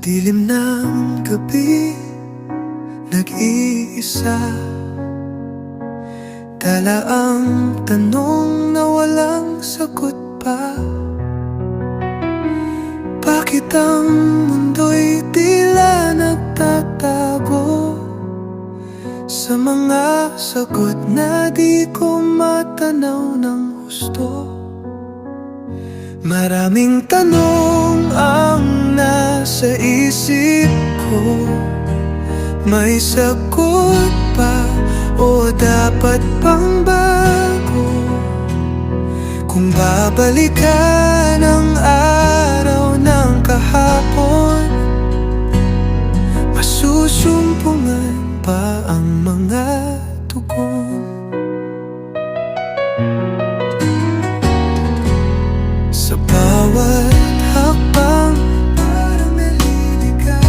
dilim ng gabi, nag-iisa, dala ang tanong na walang sagot pa. Bakit ang mundo'y tila nagtatago sa mga sagot na di ko matanaw ng husto? Maraming tanong ang nasa isip ko, may sagot pa o dapat pang bago? Kung babalikan ang araw ng kahapon, masusumpungan pa ang mga tugon. Sa bawat hakbang para maliligaw,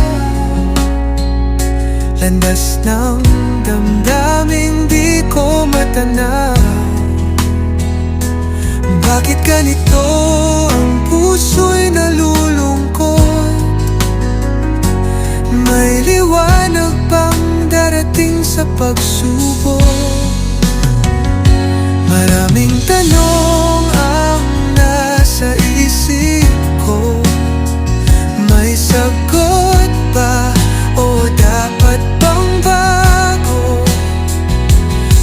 landas ng damdaming di ko matanaw. Bakit ganito ang puso'y nalulungkot? May liwanag bang darating sa pagsubok? Maraming tanong ang nasa isip ko, may sagot ba o dapat bang bago?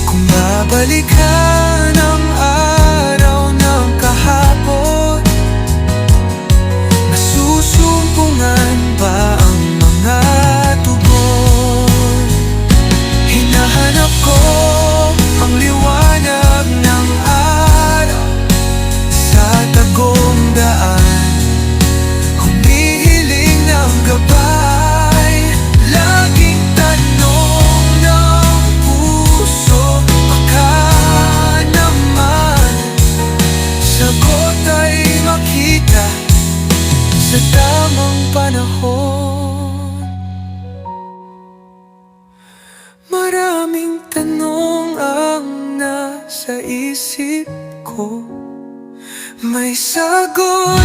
Kung babalikan ang araw ng kahapon, nasusumpungan ba ang mga tugon? Hinahanap ko ang liwanag ng araw sa tagong daan, humihiling ng gabay. Laging tanong ng puso, baka naman sagot ay makita sa tamang panahon. Maraming tanong ang nasa isip ko, may sagot